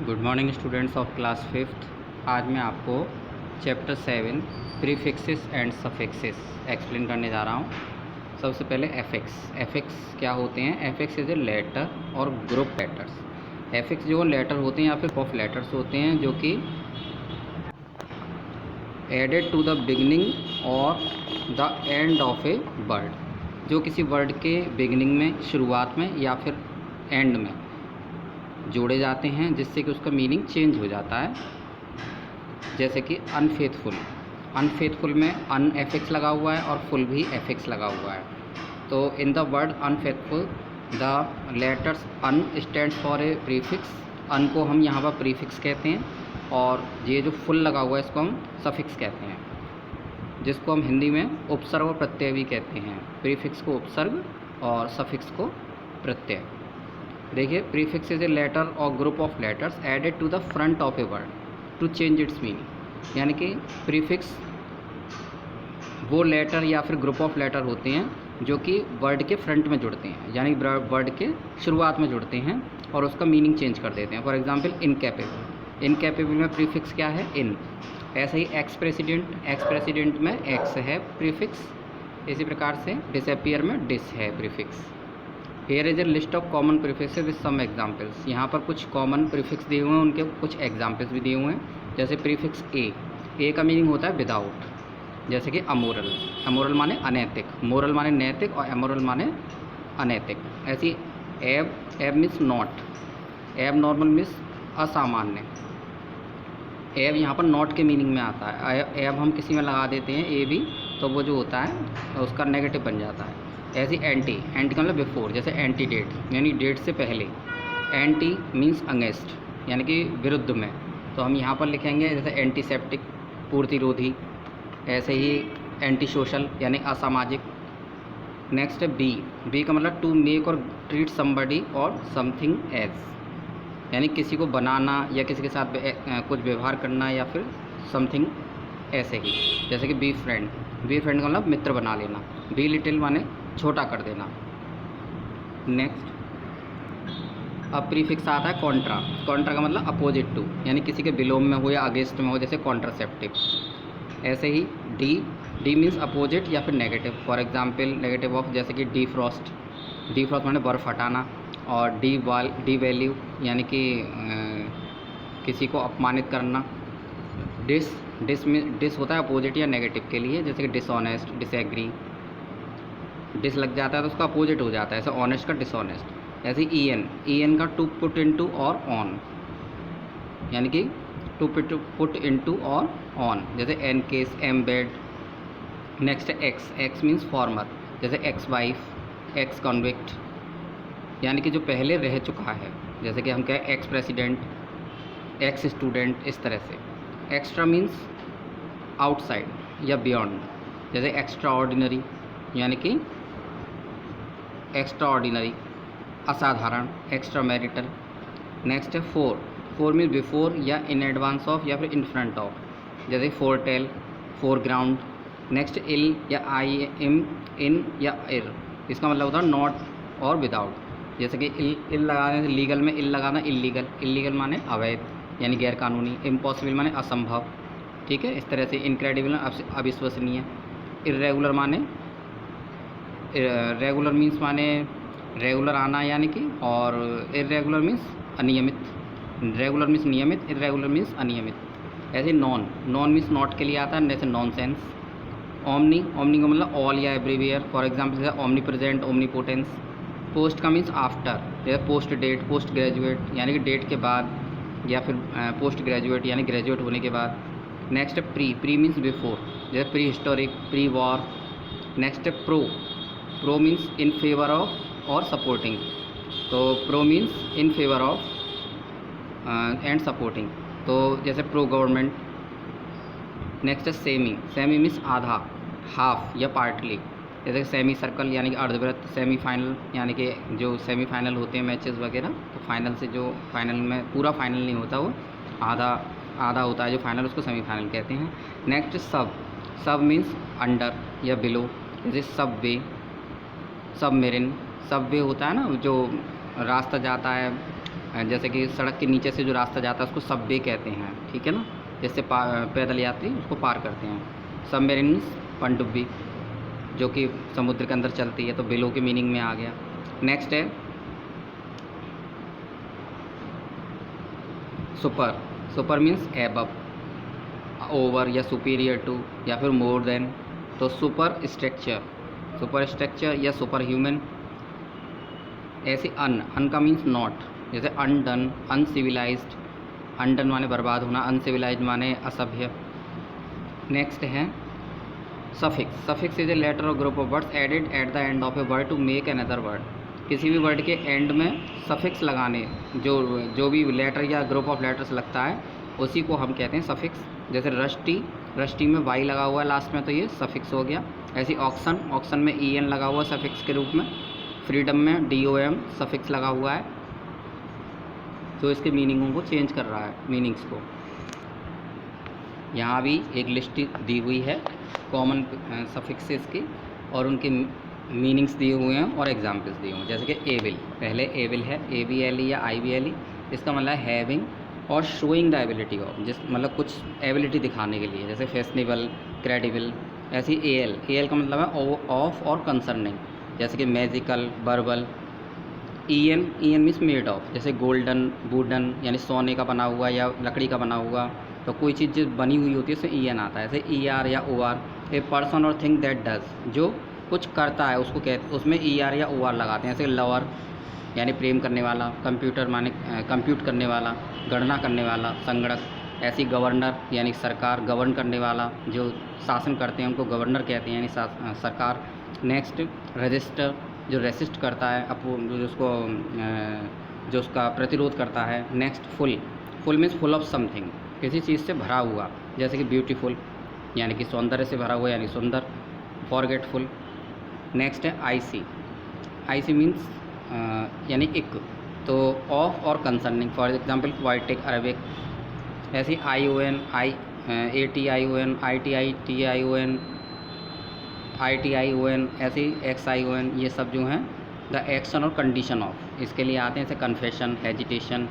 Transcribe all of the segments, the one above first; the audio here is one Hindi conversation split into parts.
Good morning students of class fifth. आज मैं आपको chapter 7 prefixes and suffixes explain करने जा रहा हूँ। सबसे पहले एफिक्स क्या होते हैं। एफिक्स इज ए लेटर और ग्रुप लेटर्स। एफिक्स जो लेटर होते हैं या फिर ऑफ लेटर्स होते हैं जो कि एडेड टू द बिगनिंग और the end of a word, जो किसी वर्ड के बिगनिंग में, शुरुआत में या फिर एंड में जोड़े जाते हैं, जिससे कि उसका मीनिंग चेंज हो जाता है। जैसे कि अनफेथफुल में अन एफिक्स लगा हुआ है और फुल भी एफिक्स लगा हुआ है। तो in the word unfaithful the letters un stands for a prefix. Un को हम यहाँ पर प्रीफिक्स कहते हैं और ये जो फुल लगा हुआ है इसको हम सफिक्स कहते हैं, जिसको हम हिंदी में उपसर्ग और प्रत्यय भी कहते हैं। प्रीफिक्स को उपसर्ग और सफिक्स को प्रत्यय। देखिए, प्रीफिक्स इज ए लेटर और group of letters added to the front of a word to change its meaning. यानी कि प्रीफिक्स वो लेटर या फिर ग्रुप ऑफ लेटर होते हैं जो कि वर्ड के फ्रंट में जुड़ते हैं, यानी वर्ड के शुरुआत में जुड़ते हैं और उसका मीनिंग चेंज कर देते हैं। फॉर एग्जांपल इनकैपेबल में प्रीफिक्स क्या है? इन। ऐसे ही एक्स प्रेसिडेंट में एक्स है प्रीफिक्स। इसी प्रकार से डिसअपियर में डिस है prefix. Here is a list of common prefixes with some examples. यहाँ पर कुछ कॉमन प्रीफिक्स दिए हुए हैं, उनके कुछ एग्जाम्पल्स भी दिए हुए हैं। जैसे प्रीफिक्स ए का मीनिंग होता है विदाउट। जैसे कि अमोरल माने अनैतिक, मोरल माने नैतिक और अमोरल माने अनैतिक। ऐसी एब मीन्स नॉट। एब नॉर्मल मीन्स असामान्य। एब यहाँ पर नॉट के मीनिंग में आता है। एब हम किसी में लगा देते हैं ए भी, तो वो जो होता है उसका नेगेटिव बन जाता है। ऐसी एंटी का मतलब बिफोर, जैसे एंटी डेट यानी डेट से पहले। एंटी मीन्स अगेंस्ट यानी कि विरुद्ध में, तो हम यहाँ पर लिखेंगे जैसे एंटीसेप्टिक पूर्तिरोधी। ऐसे ही एंटी सोशल यानी असामाजिक। नेक्स्ट है बी का मतलब टू मेक और ट्रीट समबडी और समथिंग एज, यानी किसी को बनाना या किसी के साथ कुछ व्यवहार करना या फिर समथिंग ऐसे ही। जैसे कि बी फ्रेंड का मतलब मित्र बना लेना। बी लिटिल माने छोटा कर देना। नेक्स्ट अब प्रीफिक्स आता है कॉन्ट्रा का मतलब अपोजिट टू, यानी किसी के विलोम में हो या अगेंस्ट में हो, जैसे कॉन्ट्रासेप्टिव। ऐसे ही डी मीन्स अपोजिट या फिर negative. For example negative of, जैसे कि डी फ्रॉस्ट माने बर्फ़ हटाना। और डी वैल्यू यानी कि किसी को अपमानित करना। डिस होता है अपोजिट या नेगेटिव के लिए, जैसे कि डिसऑनेस्ट, डिसएग्री। डिस लग जाता है तो उसका अपोजिट हो जाता है, ऐसे ऑनेस्ट का डिसऑनेस्ट। ऐसे ई का to put into or on, यानी कि to put into or on, जैसे encase, embed. Next ex means former, जैसे एक्स वाइफ, एक्स कॉन्विक्ट, यानी कि जो पहले रह चुका है। जैसे कि हम कहें एक्स प्रेसिडेंट, एक्स स्टूडेंट, इस तरह से। एक्स्ट्रा मीन्स आउटसाइड या बियॉन्ड, जैसे एक्स्ट्रा ऑर्डिनरी यानी कि एक्स्ट्राऑर्डिनरी असाधारण, एक्स्ट्रा मैरिटल। नेक्स्ट है फोर मीन्स बिफोर या इन एडवांस ऑफ या फिर इन फ्रंट ऑफ, जैसे फोरटेल, फोरग्राउंड। नेक्स्ट इल या आई एम, इन या इर, इसका मतलब होता है नॉट और विदाउट। जैसे कि इल लगाने से लीगल में इल लगाना इल्लीगल माने अवैध यानी गैर कानूनी। इम्पॉसिबल माने असंभव, ठीक है। इस तरह से इनक्रेडिबल अविश्वसनीय। इरेगुलर माने रेगुलर मीन्स माने रेगुलर आना यानी कि, और इरेगुलर मीन्स अनियमित। रेगुलर मीन्स नियमित, इरेगुलर मीन्स अनियमित। ऐसे नॉन मीन्स नॉट के लिए आता है, जैसे नॉनसेंस। ओमनी का मतलब ऑल या एवरीवेयर। फॉर एग्जांपल जैसे ओमनी प्रेजेंट, ओमनीपोटेंस। पोस्ट का मीन्स आफ्टर, जैसे पोस्ट डेट, पोस्ट ग्रेजुएट यानी कि डेट के बाद, या फिर पोस्ट ग्रेजुएट यानी ग्रेजुएट होने के बाद। नेक्स्ट प्री मीन्स बिफोर, जैसे pre historic, pre war. Next pro means in favour of और सपोर्टिंग, तो pro means in favour of and supporting, तो जैसे प्रो गवर्नमेंट। नेक्स्ट है सेमी मीन्स आधा, हाफ या पार्टली, जैसे सेमी सर्कल यानी कि अर्धवृत्त। सेमीफाइनल यानी कि जो सेमीफाइनल होते हैं मैचेस वगैरह, तो फाइनल से जो फाइनल में पूरा फाइनल नहीं होता, वो आधा होता है जो फाइनल, उसको सेमीफाइनल कहते हैं। नेक्स्ट सब मीन्स अंडर या बिलो, जैसे सबवे होता है ना, जो रास्ता जाता है जैसे कि सड़क के नीचे से जो रास्ता जाता है उसको सबवे कहते हैं, ठीक है ना, जैसे पैदल यात्री उसको पार करते हैं। सबमरीन मीन्स पनडुब्बी, जो कि समुद्र के अंदर चलती है, तो बिलो के मीनिंग में आ गया। नेक्स्ट है super. Super means above, over या सुपीरियर टू या फिर मोर देन। तो सुपर स्ट्रक्चर, सुपर स्ट्रक्चर या सुपर ह्यूमन। ऐसे अन का मीन्स नॉट, जैसे अनडन, अनसिविलाइज्ड। अनडन माने बर्बाद होना, अनसिविलाइज्ड माने असभ्य। नेक्स्ट है suffix. Suffix is a letter और group of words added at the end of a word to make another word. किसी भी वर्ड के एंड में सफिक्स लगाने, जो भी लेटर या ग्रुप ऑफ लेटर्स लगता है उसी को हम कहते हैं सफिक्स। जैसे रस्टी, रस्टी में वाई लगा हुआ है लास्ट में, तो ये सफिक्स हो गया। ऐसे ऑक्सन, ऑक्सन में EN लगा हुआ सफिक्स के रूप में। फ्रीडम में DOM सफिक्स लगा हुआ है, जो इसके मीनिंगों को चेंज कर रहा है, मीनिंग्स को। यहाँ भी एक लिस्ट दी हुई है कॉमन सफिक्सेस की, और उनके मीनिंग्स दिए हुए हैं और एग्जाम्पल्स दिए हुए हैं। जैसे कि एविल, पहले एविल है AVLE या IVLE, इसका मतलब है हैविंग और शोइंग द एबिलिटी ऑफ, जिस मतलब कुछ एबिलिटी दिखाने के लिए, जैसे फैशनेबल, क्रेडिबल। ऐसी AL का मतलब है ऑफ और कंसर्निंग, जैसे कि magical, verbal. EN means made of, जैसे गोल्डन, वुडन यानी सोने का बना हुआ या लकड़ी का बना हुआ। तो कोई चीज़ जो बनी हुई होती है उसमें EN आता है। जैसे ER या OR। ए पर्सन और थिंग दैट डज, जो कुछ करता है उसको कहते, उसमें ER या OR लगाते हैं। जैसे लवर यानी प्रेम करने वाला, कंप्यूटर माने कंप्यूट करने वाला, गणना करने वाला, संगणक। ऐसी गवर्नर यानी सरकार, गवर्न करने वाला, जो शासन करते हैं उनको गवर्नर कहते हैं, यानी सरकार। नेक्स्ट रजिस्टर, जो रेसिस्ट करता है, जो उसका प्रतिरोध करता है। Next full, full means full of something, किसी चीज़ से भरा हुआ, जैसे कि ब्यूटीफुल यानी कि सौंदर्य से भरा हुआ यानी सुंदर। फॉरगेटफुल। नेक्स्ट है IC मीन्स यानी इक, तो ऑफ और कंसर्निंग। फॉर एग्जांपल क्वाइटिक, अरबिक। ऐसी ION, ATION, ITITION, ITION, ऐसी XION, ये सब जो हैं द एक्शन और कंडीशन ऑफ, इसके लिए आते हैं। जैसे कन्फेशन, हेजिटेशन,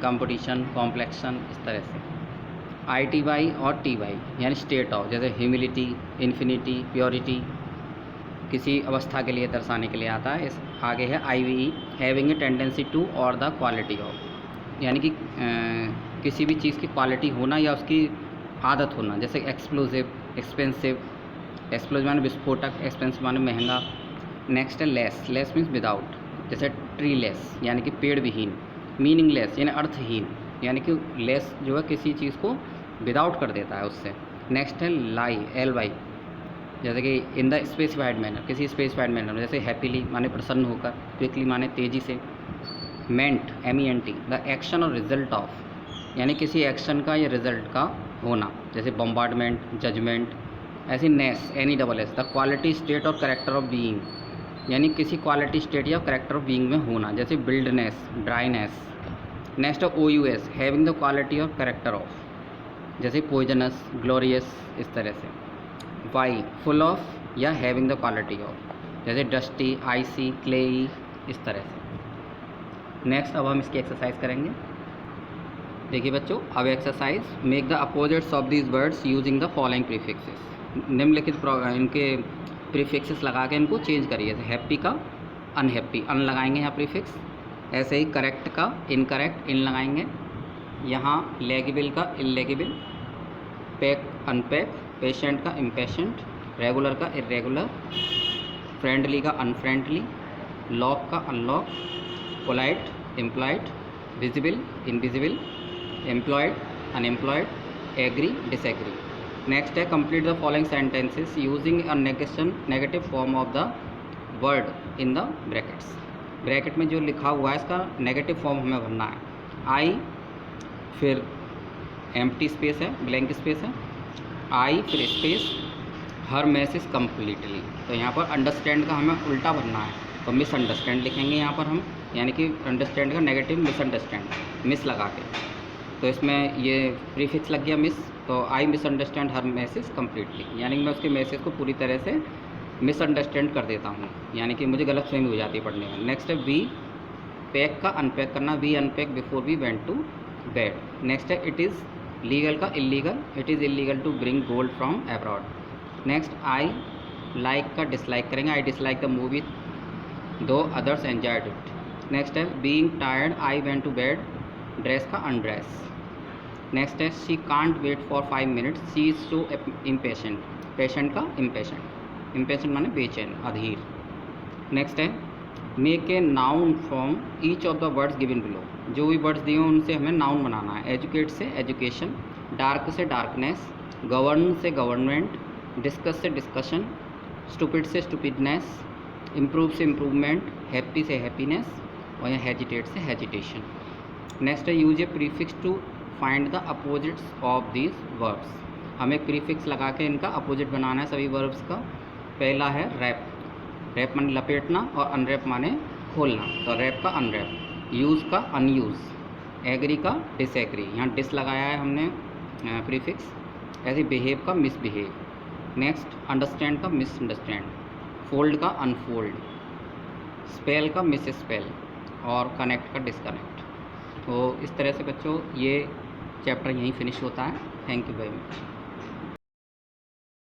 कंपटीशन, कॉम्प्लेक्शन, इस तरह से। ITY और TY यानी स्टेट ऑफ, जैसे ह्यूमिलिटी, इन्फिनिटी, प्योरिटी, किसी अवस्था के लिए दर्शाने के लिए आता है। इस आगे है IVE, having a tendency to or the quality of, यानी कि किसी भी चीज़ की क्वालिटी होना या उसकी आदत होना। जैसे एक्सप्लोजिव, एक्सपेंसिव। एक्सप्लोजिव माने विस्फोटक, एक्सपेंसिव माने महंगा। नेक्स्ट है लेस। लेस मीन्स विदाउट, जैसे ट्री लेस यानी कि पेड़ विहीन। मीनिंगलेस यानी अर्थहीन, यानी कि लेस जो है किसी चीज़ को विदाउट कर देता है उससे। नेक्स्ट है लाई, LY, जैसे कि इन द स्पेसिफाइड मैनर, किसी स्पेसिफाइड मैनर में। जैसे हैप्पीली माने प्रसन्न होकर, क्विकली माने तेज़ी से। मेंट, MENT, द एक्शन और रिजल्ट ऑफ, यानी किसी एक्शन का या रिजल्ट का होना, जैसे बम्बार्डमेंट, जजमेंट। ऐसी नेस, NESS, द क्वालिटी, स्टेट और करेक्टर ऑफ बीइंग, यानी किसी क्वालिटी, स्टेट या करेक्टर ऑफ बीइंग में होना, जैसे बिल्डनेस, ड्राइनेस। नेक्स्ट है OUS, हैविंग द क्वालिटी और करेक्टर ऑफ, जैसे पॉइजनस, ग्लोरियस, इस तरह से। वाई, फुल ऑफ या हैविंग द क्वालिटी ऑफ, जैसे डस्टी, आइसी, क्लेई, इस तरह से। नेक्स्ट अब हम इसकी एक्सरसाइज करेंगे। देखिए बच्चों, अब exercise, make the opposites of these words using the following prefixes. निम्नलिखित इनके प्रीफिक्सेस लगा के इनको चेंज करिए। जैसे हैप्पी का अनहैप्पी, अन लगाएंगे यहाँ प्रीफिक्स। ऐसे ही करेक्ट का इनकरेक्ट, इन लगाएंगे। यहाँ लेगिबल का इलेगिबल, पैक अनपैक, पेशेंट का इम्पेशेंट, रेगुलर का इरेगुलर, फ्रेंडली का अनफ्रेंडली, लॉक का unlock, polite implied, visible invisible, employed unemployed, agree disagree. Next है complete the following sentences using a negative form of the word in the brackets. Bracket में जो लिखा हुआ है इसका नेगेटिव फॉर्म हमें भरना है। आई, फिर एम्प्टी स्पेस है, ब्लैंक स्पेस है, आई फिर स्पेस, हर मैसेज कम्प्लीटली। तो यहाँ पर अंडरस्टैंड का हमें उल्टा भरना है, तो मिसअंडरस्टैंड लिखेंगे यहाँ पर हम, यानी कि अंडरस्टैंड का नेगेटिव मिसअंडरस्टैंड, मिस लगा के। तो इसमें ये प्रीफिक्स लग गया मिस, तो आई मिसअंडरस्टैंड हर मैसेज कम्प्लीटली, यानी कि मैं उसके मैसेज को पूरी तरह से मिसअंडरस्टैंड कर देता हूँ, यानी कि मुझे गलत फहमी हो जाती है पढ़ने में। नेक्स्ट है वी पैक का अनपैक करना, we unpack before we went to bed. Next है इट इज़ लीगल का illegal, it is illegal to bring gold from abroad. Next I like का डिसलाइक करेंगे, I dislike the movie though others enjoyed it. Next है being tired I went to bed, dress का अनड्रेस। नेक्स्ट है she can't wait for 5 minutes, she is so impatient, patient का इम्पेशेंट, इम्पेशेंट माने बेचैन, अधीर। नेक्स्ट है make a noun from each of the words given below, जो भी वर्ड्स दिए हैं उनसे हमें नाउन बनाना है। एजुकेट से एजुकेशन, डार्क से डार्कनेस, गवर्न से गवर्नमेंट, डिस्कस से डिस्कशन, स्टूपिड से स्टूपिडनेस, इम्प्रूव से इम्प्रूवमेंट, हैप्पी से हैप्पीनेस और या हेजिटेट से हेजिटेशन। नेक्स्ट है use a prefix to find the opposites of these verbs, हमें प्रीफिक्स लगा के इनका अपोजिट बनाना है सभी वर्ब्स का। पहला है रैप, रैप माने लपेटना और अनरैप माने खोलना, तो रैप का अनरैप। यूज़ का अनयूज़, एग्री का डिसएग्री, यहाँ डिस लगाया है हमने प्रीफिक्स। ऐसे बिहेव का मिसबिहेव। नेक्स्ट अंडरस्टैंड का मिसअंडरस्टैंड, फोल्ड का अनफोल्ड, स्पेल का मिस स्पेल और कनेक्ट का डिसकनेक्ट। तो इस तरह से बच्चों ये चैप्टर यहीं फिनिश होता है। Thank you very much.